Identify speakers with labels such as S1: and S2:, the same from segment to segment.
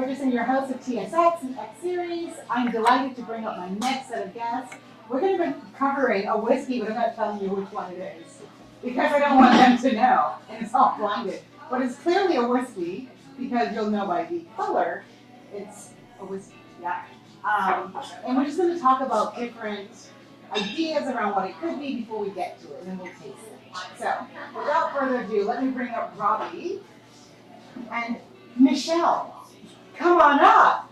S1: Ferguson, your host of TSX X Series. I'm delighted to bring up my next set of guests. We're going to be covering a whiskey, but I'm not telling you which one it is because I don't want them to know, and it's all blinded. But it's clearly a whiskey because you'll know by the color it's a whiskey. Yeah. And we're just going to talk about different ideas around what it could be before we get to it, and then we'll taste it. So, without further ado, let me bring up Robbie and Michelle. Come on up.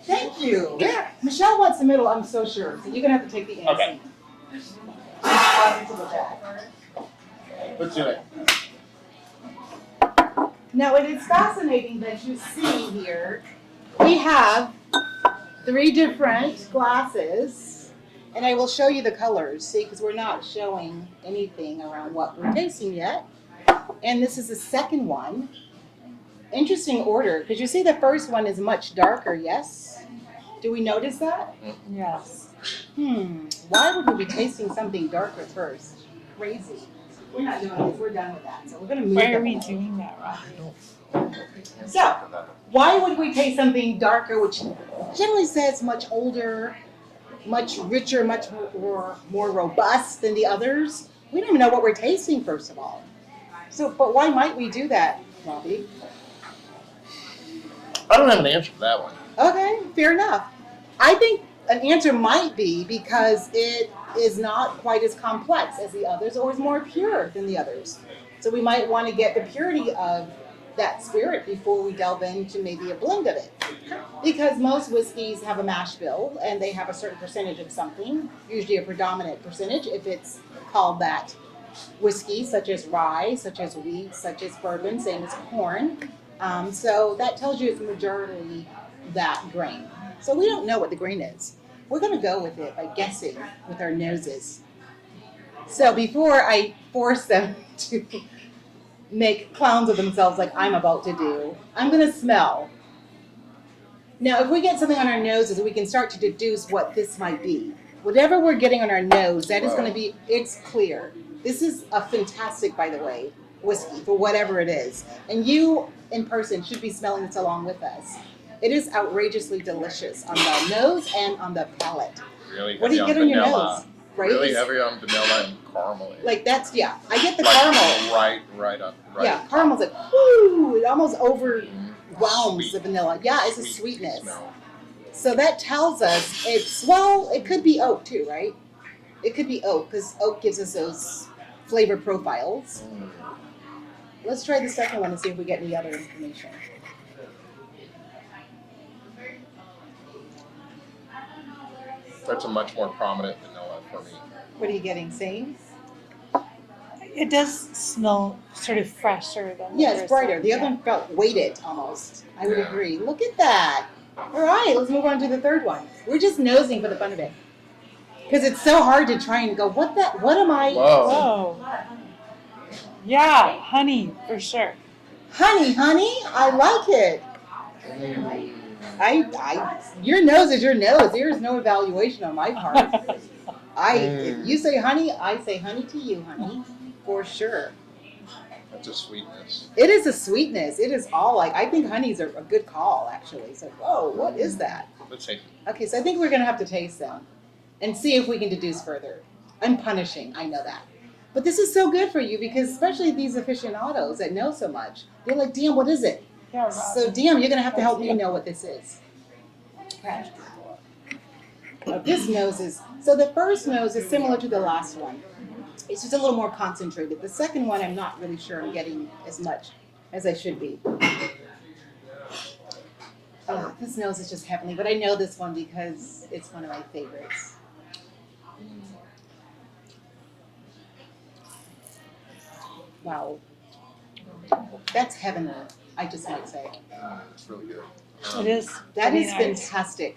S1: Thank you. Yeah. Michelle wants the middle, I'm so sure. So you're going to have to take the end.
S2: Okay. Let's do it.
S1: Now, it is fascinating that you see here, we have 3 different glasses, and I will show you the colors, see, because we're not showing anything around what we're tasting yet. And this is the second one. Interesting order, because you see the first one is much darker, yes? Do we notice that?
S3: Yes.
S1: Why would we be tasting something darker first? Crazy. We're not doing this, we're done with that. So we're going to move
S3: Why are we doing that, Rob?
S1: So, why would we taste something darker, which generally says much older, much richer, much more robust than the others? We don't even know what we're tasting, first of all. So, but why might we do that, Robbie?
S2: I don't have an answer for that one.
S1: Okay, fair enough. I think an answer might be because it is not quite as complex as the others or is more pure than the others. So we might want to get the purity of that spirit before we delve into maybe a blend of it. Because most whiskeys have a mash bill and they have a certain percentage of something, usually a predominant percentage if it's called that whiskey, such as rye, such as wheat, such as bourbon, same as corn. So that tells you it's majority that grain. So we don't know what the grain is. We're going to go with it by guessing with our noses. So before I force them to make clowns of themselves like I'm about to do, I'm going to smell. Now, if we get something on our noses, we can start to deduce what this might be. Whatever we're getting on our nose, that is going to be, it's clear. This is a fantastic, by the way, whiskey for whatever it is. And you, in person, should be smelling this along with us. It is outrageously delicious on the nose and on the palate.
S2: Really
S1: what do you get on your nose? Right?
S2: Really heavy on vanilla and caramel.
S1: Like that's, yeah, I get the
S2: like
S1: caramel.
S2: Right up. Right
S1: yeah,
S2: up.
S1: caramel's like, whoo, it almost overwhelms the vanilla. Yeah, it's a sweetness.
S2: Smell.
S1: So that tells us it's, well, it could be oak too, right? It could be oak because oak gives us those flavor profiles. Let's try the second one and see if we get any other information.
S2: That's a much more prominent vanilla for me.
S1: What are you getting? Same?
S3: It does smell sort of fresher than
S1: Yeah,
S3: the
S1: it's brighter.
S3: first
S1: The other one felt weighted almost. I would agree. Look at that. All right, let's move on to the third one. We're just nosing for the fun of it. Because it's so hard to try and go, what am I?
S3: Whoa. Yeah, honey, for sure.
S1: Honey, I like it. Your nose is your nose. There is no evaluation on my part. If you say honey, I say honey to you, honey, for sure.
S2: That's a sweetness.
S1: It is a sweetness. It is all like, I think honey's a good call, actually. So, whoa, what is that?
S2: Let's see.
S1: Okay, so I think we're going to have to taste them and see if we can deduce further. I'm punishing, I know that. But this is so good for you because especially these aficionados that know so much, they're like, damn, what is it?
S3: Yeah,
S1: So, damn, you're going to have to help me know what this is. Okay. Now, this nose is, so the first nose is similar to the last one. It's just a little more concentrated. The second one, I'm not really sure I'm getting as much as I should be. Oh, this nose is just heavenly, but I know this one because it's one of my favorites. Wow. That's heavenly, I just might say.
S2: It's really good.
S3: It is.
S1: That is
S3: nice.
S1: fantastic.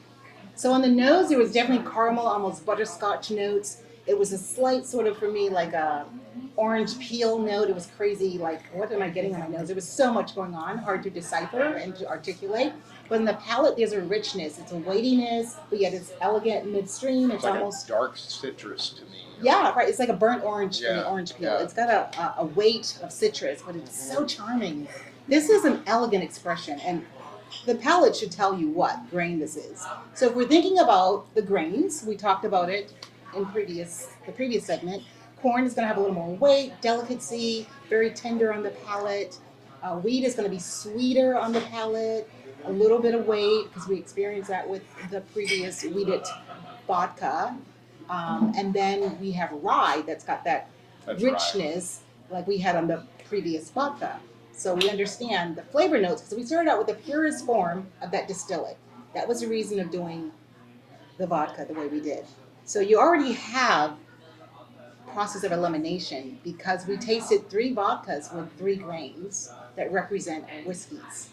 S1: So on the nose, there was definitely caramel, almost butterscotch notes. It was a slight sort of, for me, like a orange peel note. It was crazy, like, what am I getting on my nose? There was so much going on, hard to decipher and to articulate. But in the palate, there's a richness. It's a weightiness, but yet it's elegant midstream. It's
S2: like
S1: almost
S2: a dark citrus to me.
S1: Yeah, right. It's like a burnt orange from the
S2: Yeah,
S1: orange peel.
S2: yeah.
S1: It's got a weight of citrus, but it's so charming. This is an elegant expression, and the palate should tell you what grain this is. So if we're thinking about the grains, we talked about it in the previous segment. Corn is going to have a little more weight, delicacy, very tender on the palate. Wheat is going to be sweeter on the palate, a little bit of weight because we experienced that with the previous wheated vodka. And then we have rye that's got that
S2: That's
S1: richness like we had on the previous vodka. So we understand the flavor notes because we started out with the purest form of that distillate. That was the reason of doing the vodka the way we did. So you already have process of elimination because we tasted 3 vodkas with 3 grains that represent our whiskeys.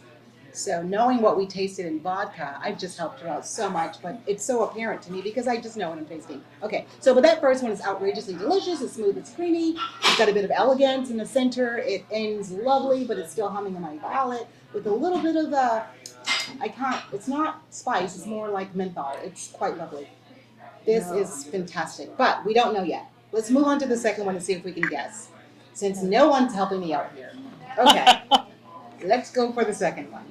S1: So knowing what we tasted in vodka, I've just helped her out so much, but it's so apparent to me because I just know what I'm tasting. Okay, so but that first one is outrageously delicious. It's smooth, it's creamy. It's got a bit of elegance in the center. It ends lovely, but it's still humming in my palate with a little bit of it's not spice, it's more like menthol. It's quite lovely. This is fantastic, but we don't know yet. Let's move on to the second one and see if we can guess, since no one's helping me out here. Okay, let's go for the second one.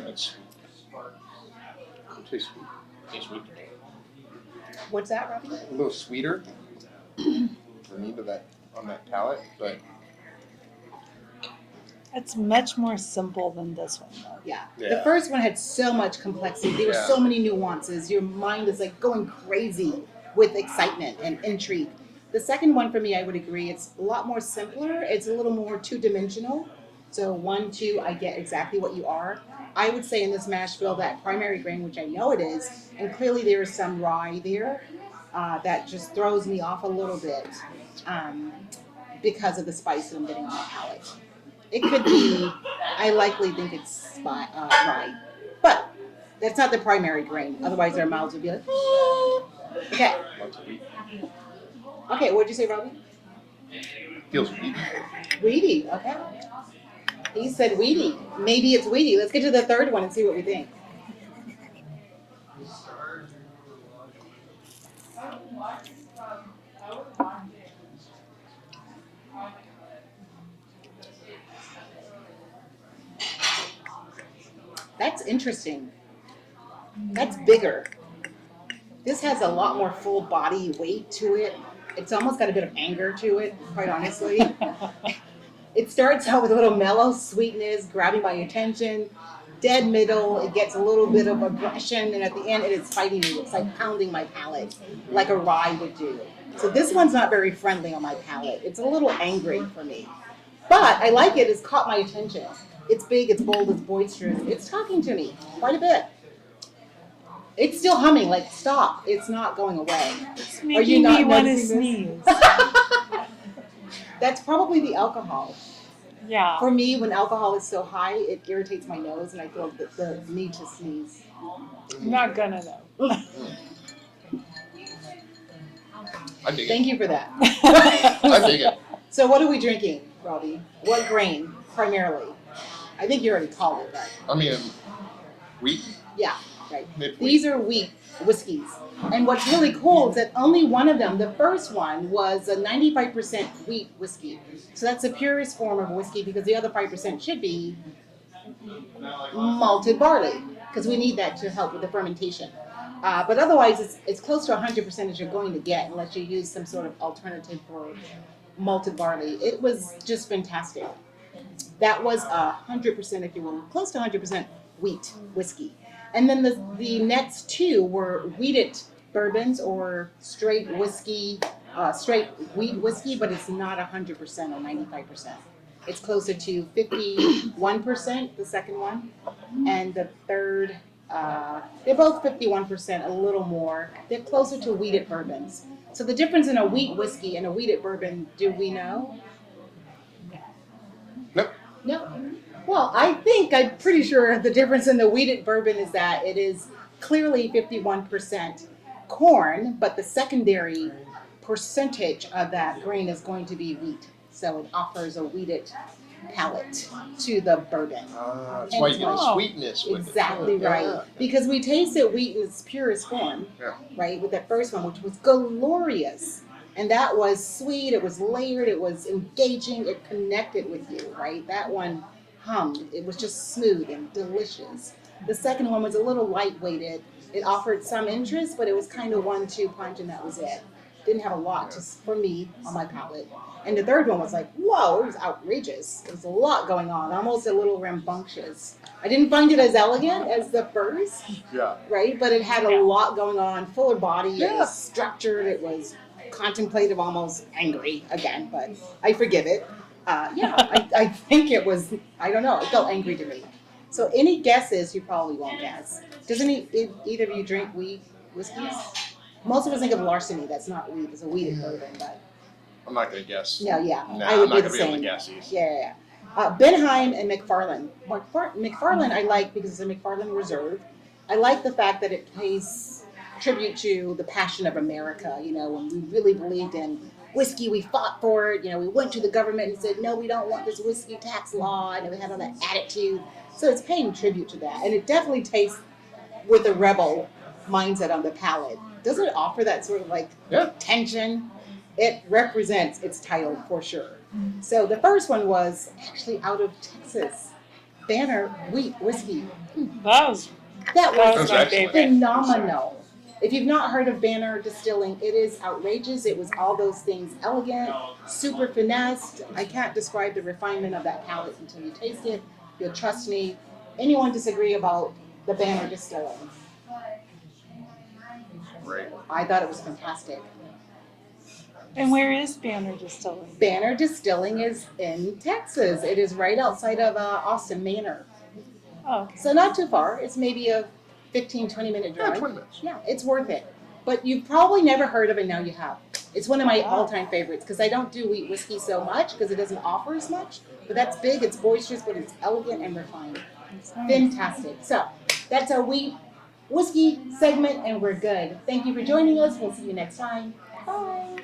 S2: It's tastes sweet. Tastes sweet.
S1: What's that, Robbie?
S2: A little sweeter for me to that on that palate, but
S3: It's much more simple than this one, though.
S1: Yeah. The
S2: Yeah.
S1: first one had so much complexity. There were
S2: Yeah.
S1: so many nuances. Your mind is like going crazy with excitement and intrigue. The second one for me, I would agree, it's a lot more simpler. It's a little more two-dimensional. So 1, 2, I get exactly what you are. I would say in this mash bill, that primary grain, which I know it is, and clearly there is some rye there, that just throws me off a little bit because of the spice that I'm getting on my palate. It could be, I likely think it's rye, but that's not the primary grain. Otherwise, our mouths would be like, "Ah." Okay.
S2: lots of wheat.
S1: Okay, what'd you say, Robbie?
S2: Feels wheat.
S1: Weedy, okay. He said weedy. Maybe it's weedy. Let's get to the third one and see what we think. That's interesting. That's bigger. This has a lot more full body weight to it. It's almost got a bit of anger to it, quite honestly. It starts out with a little mellow sweetness, grabbing my attention. Dead middle, it gets a little bit of aggression, and at the end, it is fighting me. It's like pounding my palate, like a rye would do. So this one's not very friendly on my palate. It's a little angry for me. But I like it. It's caught my attention. It's big, it's bold, it's boisterous. It's talking to me quite a bit. It's still humming, like, stop. It's not going away.
S3: It's
S1: Are you
S3: making
S1: not
S3: me want to
S1: noticing
S3: sneeze.
S1: That's probably the alcohol.
S3: Yeah.
S1: For me, when alcohol is so high, it irritates my nose and I feel the need to sneeze.
S3: I'm not gonna though.
S2: I dig
S1: Thank you for that.
S2: it. I dig it.
S1: So what are we drinking, Robbie? What grain, primarily? I think you already called it, right?
S2: I mean, wheat.
S1: Yeah, right.
S2: Mid-wheat.
S1: These are wheat whiskies. And what's really cool is that only one of them, the first one, was a 95% wheat whiskey. So that's the purest form of whiskey because the other 5% should be malted barley because we need that to help with the fermentation. But otherwise, it's close to 100% as you're going to get unless you use some sort of alternative for malted barley. It was just fantastic. That was 100%, if you will, close to 100% wheat whiskey. And then the next two were wheated bourbons or straight whiskey, straight wheat whiskey, but it's not 100% or 95%. It's closer to 51%, the second one, and the third, they're both 51%, a little more. They're closer to wheated bourbons. So the difference in a wheat whiskey and a wheated bourbon, do we know?
S2: Nope.
S1: No. Well, I'm pretty sure the difference in the wheated bourbon is that it is clearly 51% corn, but the secondary percentage of that grain is going to be wheat. So it offers a wheated palate to the bourbon.
S2: That's why you get
S3: Oh.
S2: sweetness with
S1: Exactly
S2: it.
S1: right.
S2: Yeah.
S1: Because we tasted wheat in its purest form,
S2: Yeah.
S1: right, with that first one, which was glorious. And that was sweet, it was layered, it was engaging, it connected with you, right? That one hummed. It was just smooth and delicious. The second one was a little lightweighted. It offered some interest, but it was kind of 1-2 punch and that was it. Didn't have a lot for me on my palate. And the third one was like, whoa, it was outrageous. There was a lot going on, almost a little rambunctious. I didn't find it as elegant as the first,
S2: Yeah.
S1: right? But it had a lot going on, fuller body, it was structured, it was contemplative, almost angry again, but I forgive it. I think it was, I don't know, it felt angry to me. So any guesses, you probably won't guess. Doesn't either of you drink wheat whiskeys? Most of us think of larceny, that's not wheat, it's a wheated bourbon, but
S2: I'm not gonna guess.
S1: no, yeah,
S2: Nah,
S1: I would
S2: I'm not
S1: do
S2: gonna
S1: the
S2: be able
S1: same.
S2: to guess these.
S1: Yeah. Benheim and McFarland. McFarland I like because it's a McFarland Reserve. I like the fact that it pays tribute to the passion of America. You know, when we really believed in whiskey, we fought for it. You know, we went to the government and said, no, we don't want this whiskey tax law. And we had all that attitude. So it's paying tribute to that. And it definitely tastes with a rebel mindset on the palate. Doesn't it offer that sort of like tension? It represents its title for sure. So the first one was actually out of Texas. Banner Wheat Whiskey.
S3: That was
S1: That
S3: That
S1: was
S3: was my
S2: excellent.
S3: favorite.
S1: phenomenal. If you've not heard of Banner Distilling, it is outrageous. It was all those things elegant, super finessed. I can't describe the refinement of that palate until you taste it. You'll trust me. Anyone disagree about the Banner Distilling?
S2: Right.
S1: I thought it was fantastic.
S3: And where is Banner Distilling?
S1: Banner Distilling is in Texas. It is right outside of Austin Manor.
S3: Oh, okay.
S1: So not too far. It's maybe a 15, 20-minute
S2: Yeah,
S1: drive.
S2: 20 minutes.
S1: Yeah, it's worth it. But you've probably never heard of it, now you have. It's one of my all-time favorites because I don't do wheat whiskey so much because it doesn't offer as much. But that's big, it's boisterous, but it's elegant and refined. Fantastic. So that's our wheat whiskey segment and we're good. Thank you for joining us. We'll see you next time. Bye.